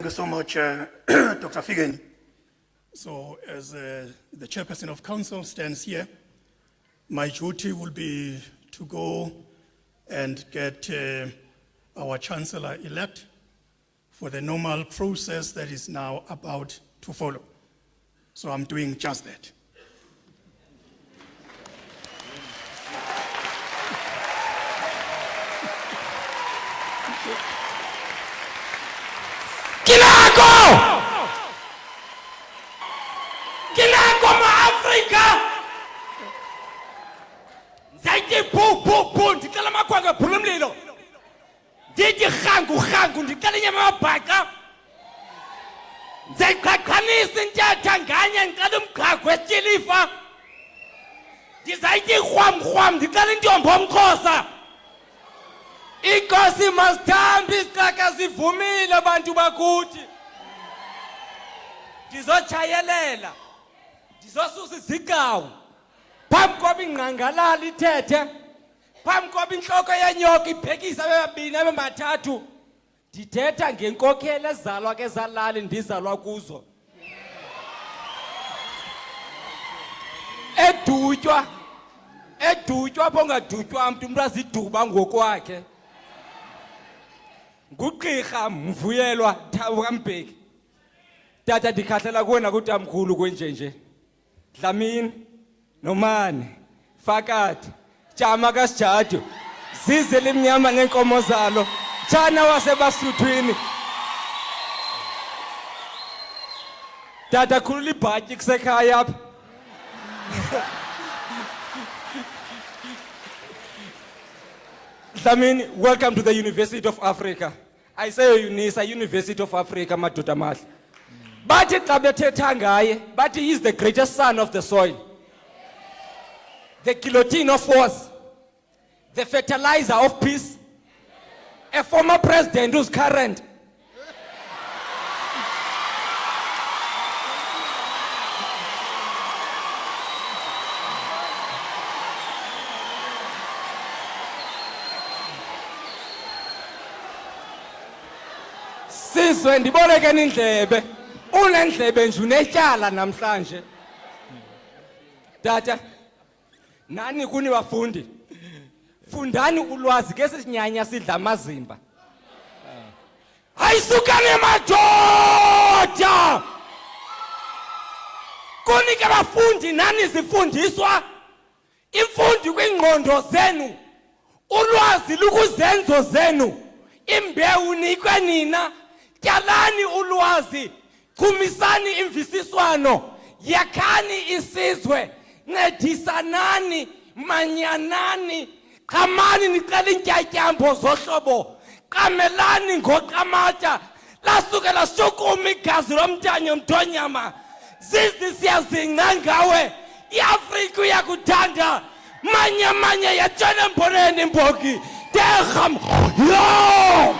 you so much, Dr. Figeni. So, as the chairperson of council stands here, my duty will be to go and get our Chancellor-elect for the normal process that is now about to follow. So I'm doing just that. Kinako ma-Afrika! Zaiti bu, ndikala makwanga phulumlilo. Ndithi rhangu, ndikala inyama yamabhaca. Ndizayiqhaqhanisa intetha nganye, ndicela umqhaqo wesitilifa. Ndizayithi rhwam, ndicela intombi yomXhosa. Inkosi masithambe isixaka sivumile bantu bakuthi. Ndizotshayelela. Ndizosusa izigawu. Phambi koba ingqangalala ithethe. Phambi koba inhloko yenyoka ibhekisa bebabini abemathathu. Ndithetha ngenkokhelo ezalwa ke zalali ndizalwa kuzo. Edutywa apho ngadutywa umuntu aziduba ngokwakhe. Ngugqirha Mvuyelwa Thabo Mbeki. Tata ndikhahlela kuwena kutamkhulu kwenjenje. Dlamini nomane Fakati Jama kaSijado zize lemnyama nenkomo zalo Tshana wasebasuthwini. Tata khulula ibhatyi kusekhaya apha. Dlamini, welcome to the University of Africa. I say Unisa, University of Africa, madoda mahle. Bathi xa bethetha ngaye, bathi he is the greatest son of the soil. The guillotine of wars. The fertilizer of peace. A former president who's current. Sizwe ndiboleke indlebe. Unendlebe nje unetyala namhlanje. Tata, nani kuni bafundi? Fundani ulwazi ke sisinyanya sidla amazimba. Ayisukane madoda! Kuni ke bafundi nani zifundiswa? Imfundi kwingqondo zenu. Ulwazi lukuzenzo zenu. Imbewu nikwe nina. Tyalani ulwazi. Kumisani imvisiswano, yakhani isizwe, ncedisanani, manyanani, qhamani nicela intyatyambo zohlobo, qamelani ngoqamatya, lasuke lashukuma igazi lomntanye mthonyama, zizi siyazingca ngawe, iAfrika uyakuthanda, manya yatshona emboneni imboki, terham, yo!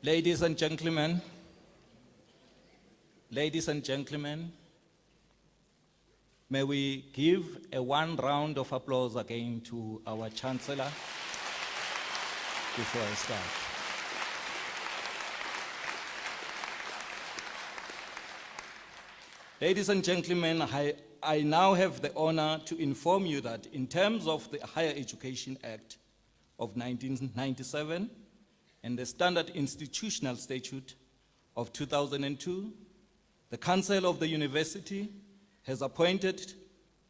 Ladies and gentlemen, may we give a one round of applause again to our Chancellor before I start. Ladies and gentlemen, I now have the honor to inform you that in terms of the Higher Education Act of 1997, and the Standard Institutional Statute of 2002, the Council of the University has appointed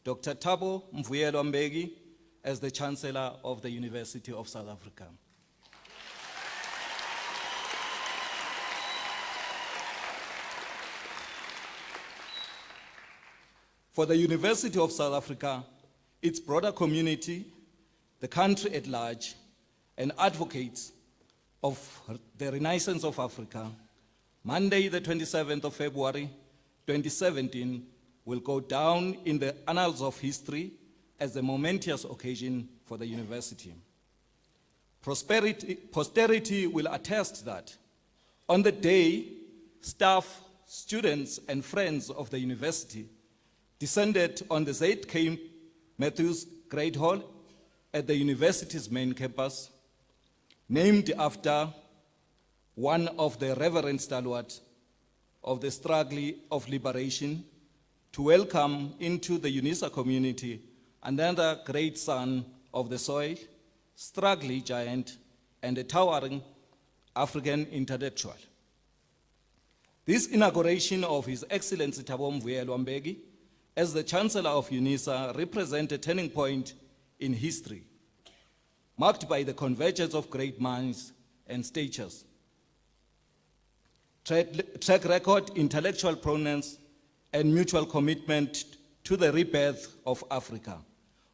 Dr. Thabo Mbeki as the Chancellor of the University of South Africa. For the University of South Africa, its broader community, the country at large, and advocates of the Renaissance of Africa, Monday, the 27th of February, 2017, will go down in the annals of history as a momentous occasion for the university. Posterity will attest that On the day, staff, students, and friends of the university descended on the Z.K. Matthews Great Hall at the university's main campus, named after one of the reverend stalwarts of the struggle of liberation, to welcome into the Unisa community another great son of the soil, struggling giant, and a towering African intellectual. This inauguration of His Excellency Thabo Mbeki as the Chancellor of Unisa represents a turning point in history, marked by the convergence of great minds and statures, track record, intellectual provenance, and mutual commitment to the rebirth of Africa,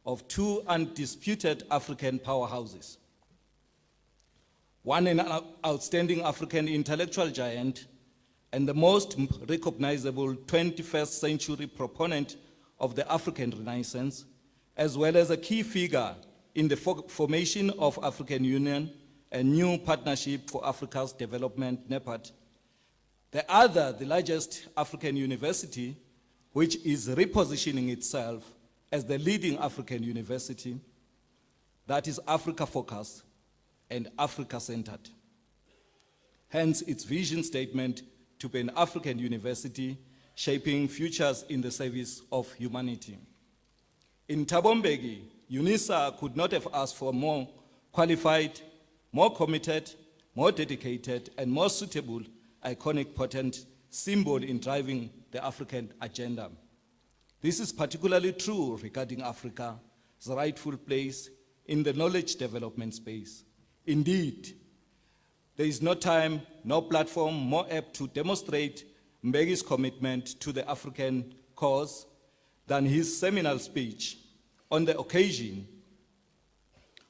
of two undisputed African powerhouses. One, an outstanding African intellectual giant, and the most recognizable 21st century proponent of the African Renaissance, as well as a key figure in the formation of African Union, a new partnership for Africa's development, NEPAD. The other, the largest African university, which is repositioning itself as the leading African university that is Africa-focused and Africa-centered. Hence its vision statement to be an African university shaping futures in the service of humanity. In Thabo Mbeki, Unisa could not have asked for a more qualified, more committed, more dedicated, and more suitable, iconic, potent symbol in driving the African agenda. This is particularly true regarding Africa's rightful place in the knowledge development space. Indeed, there is no time, no platform more apt to demonstrate Mbeki's commitment to the African cause than his seminal speech on the occasion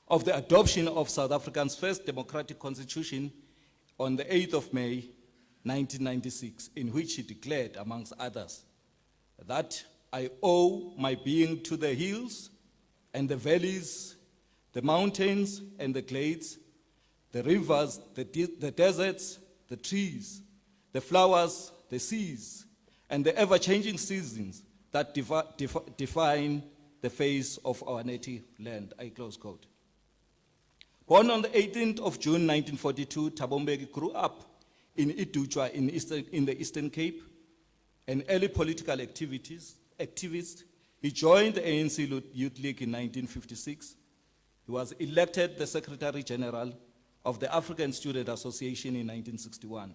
of the adoption of South Africa's first democratic constitution on the 8th of May, 1996, in which he declared, amongst others, that I owe my being to the hills and the valleys, the mountains and the glades, the rivers, the deserts, the trees, the flowers, the seas, and the ever-changing seasons that define the face of our native land, I close quote. Born on the 18th of June, 1942, Thabo Mbeki grew up in Idujwa in the Eastern Cape, an early political activist. He joined the ANC Youth League in 1956. He was elected the Secretary General of the African Student Association in 1961.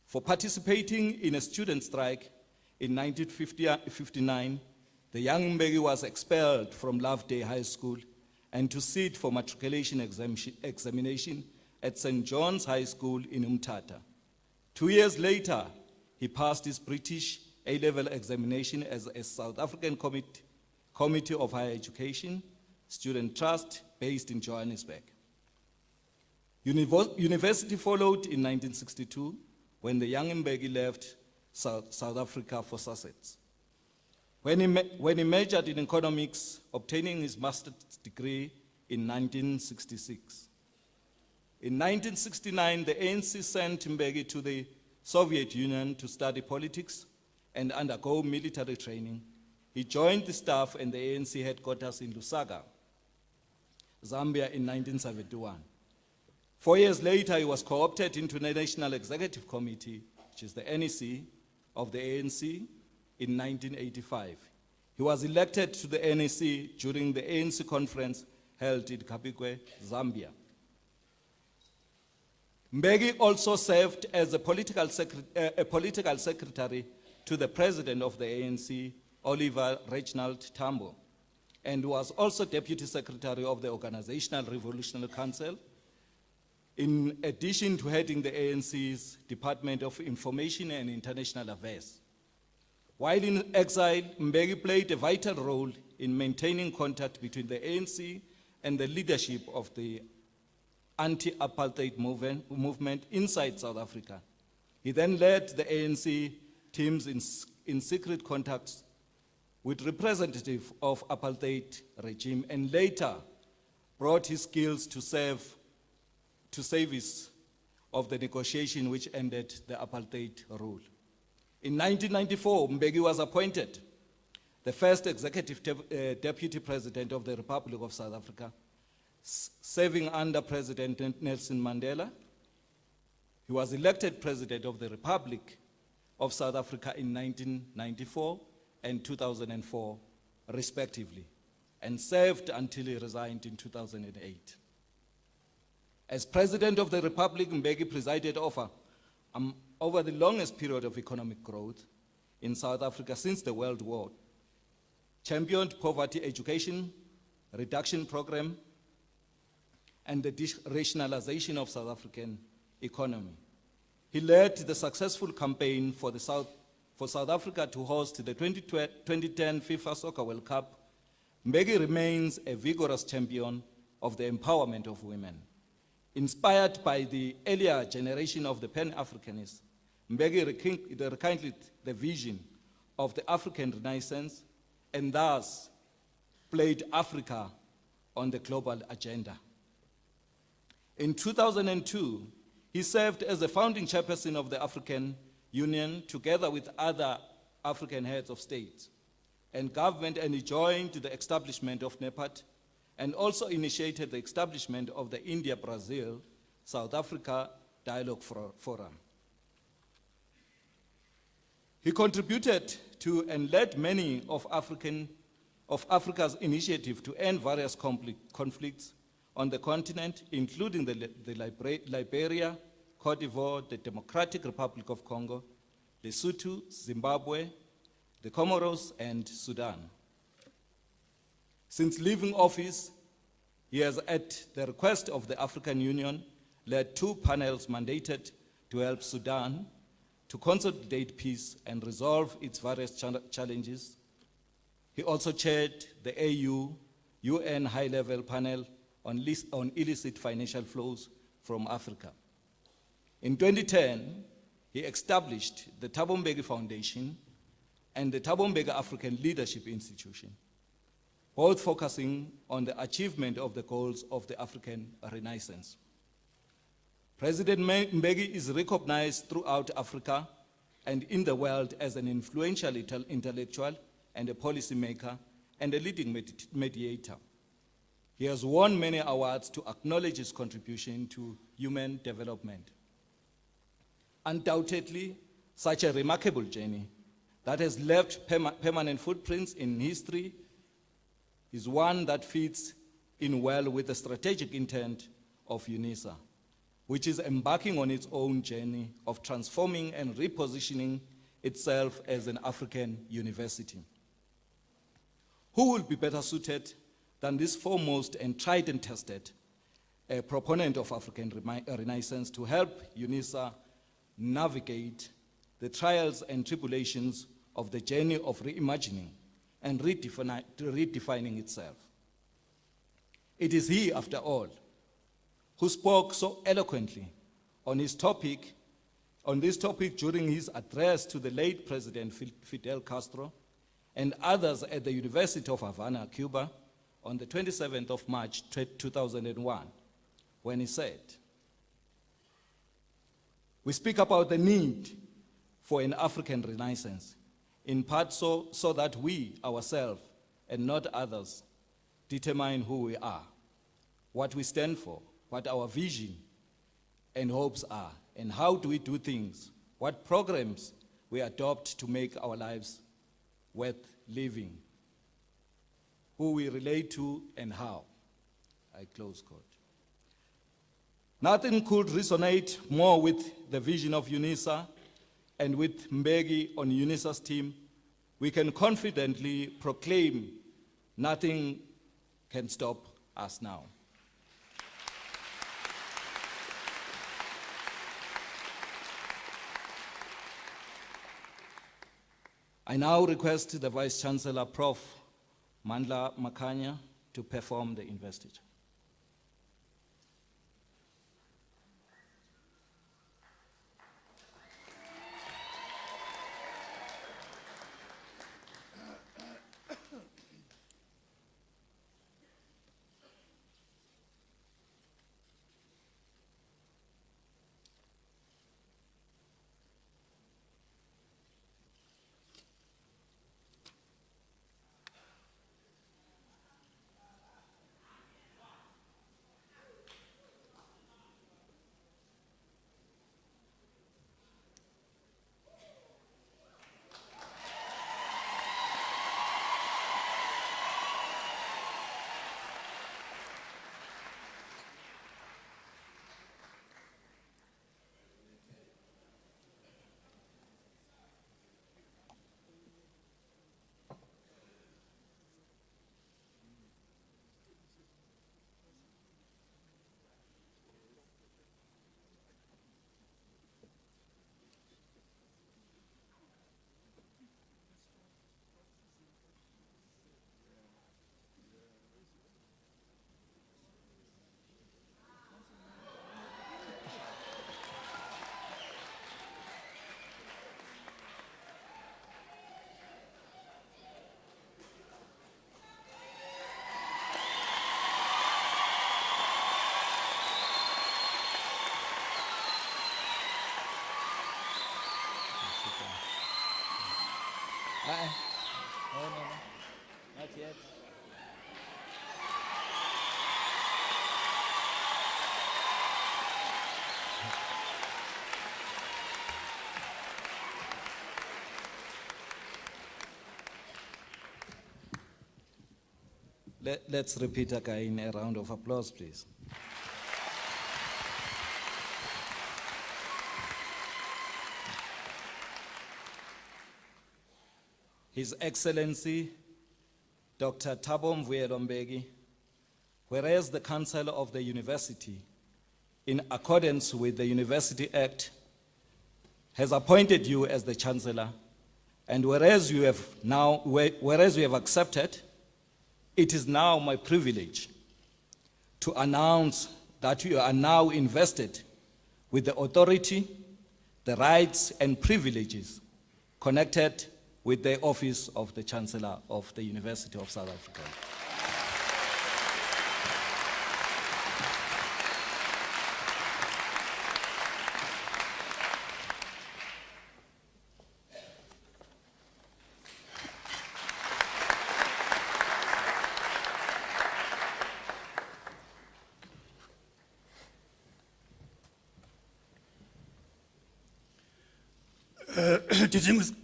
For participating in a student strike in 1959, the young Mbeki was expelled from Loveday High School and to sit for matriculation examination at St. John's High School in Umtata. 2 years later, he passed his British A-level examination as a South African Committee of Higher Education Student Trust based in Johannesburg. University followed in 1962 when the young Mbeki left South Africa for Sussex. When he majored in economics, obtaining his master's degree in 1966. In 1969, the ANC sent Mbeki to the Soviet Union to study politics and undergo military training. He joined the staff and the ANC headquarters in Lusaka, Zambia in 1971. 4 years later, he was co-opted into the National Executive Committee, which is the NEC, of the ANC in 1985. He was elected to the NEC during the ANC conference held in Kapikwe, Zambia. Mbeki also served as a political secretary to the president of the ANC, Oliver Reginald Tambo, and was also deputy secretary of the Organizational Revolutionary Council, in addition to heading the ANC's Department of Information and International Affairs. While in exile, Mbeki played a vital role in maintaining contact between the ANC and the leadership of the anti-apartheid movement inside South Africa. He then led the ANC teams in secret contacts with representatives of apartheid regime and later brought his skills to service of the negotiation which ended the apartheid rule. In 1994, Mbeki was appointed the first executive deputy president of the Republic of South Africa, serving under President Nelson Mandela. He was elected president of the Republic of South Africa in 1994 and 2004, respectively, and served until he resigned in 2008. As president of the Republic, Mbeki presided over the longest period of economic growth in South Africa since the World War, championed poverty education reduction program, and the rationalization of South African economy. He led the successful campaign for South Africa to host the 2010 FIFA Soccer World Cup. Mbeki remains a vigorous champion of the empowerment of women. Inspired by the earlier generation of the Pan-Africanists, Mbeki rekindled the vision of the African Renaissance and thus played Africa on the global agenda. In 2002, he served as the founding chairperson of the African Union together with other African heads of state and government, and he joined the establishment of NEPAD and also initiated the establishment of the India-Brazil South Africa Dialogue Forum. He contributed to and led many of Africa's initiatives to end various conflicts on the continent, including the Liberia, Cote d'Ivoire, the Democratic Republic of Congo, Lesotho, Zimbabwe, the Comoros, and Sudan. Since leaving office, he has, at the request of the African Union, led 2 panels mandated to help Sudan to consolidate peace and resolve its various challenges. He also chaired the AU-UN high-level panel on illicit financial flows from Africa. In 2010, he established the Thabo Mbeki Foundation and the Thabo Mbeki African Leadership Institution, both focusing on the achievement of the goals of the African Renaissance. President Mbeki is recognized throughout Africa and in the world as an influential intellectual and a policymaker and a leading mediator. He has won many awards to acknowledge his contribution to human development. Undoubtedly, such a remarkable journey that has left permanent footprints in history is one that fits in well with the strategic intent of Unisa, which is embarking on its own journey of transforming and repositioning itself as an African university. Who will be better suited than this foremost and tried and tested proponent of African Renaissance to help Unisa navigate the trials and tribulations of the journey of reimagining and redefining itself? It is he, after all, who spoke so eloquently on this topic during his address to the late President Fidel Castro and others at the University of Havana, Cuba, on the 27th of March 2001, when he said, "We speak about the need for an African Renaissance, in part so that we ourselves and not others determine who we are, what we stand for, what our vision and hopes are, and how do we do things, what programs we adopt to make our lives worth living, who we relate to and how." I close quote. Nothing could resonate more with the vision of Unisa, and with Mbeki on Unisa's team, we can confidently proclaim nothing can stop us now. I now request the Vice Chancellor, Prof. Mandla Makanya, to perform the investiture. Not yet. Let's repeat again a round of applause, please. His Excellency, Dr. Thabo Mbeki, whereas the Chancellor of the University, in accordance with the University Act, has appointed you as the Chancellor, and whereas you have accepted, it is now my privilege to announce that you are now invested with the authority, the rights and privileges connected with the office of the Chancellor of the University of South Africa.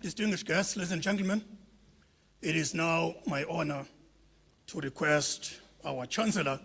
Distinguished guests, ladies and gentlemen, it is now my honor to request our Chancellor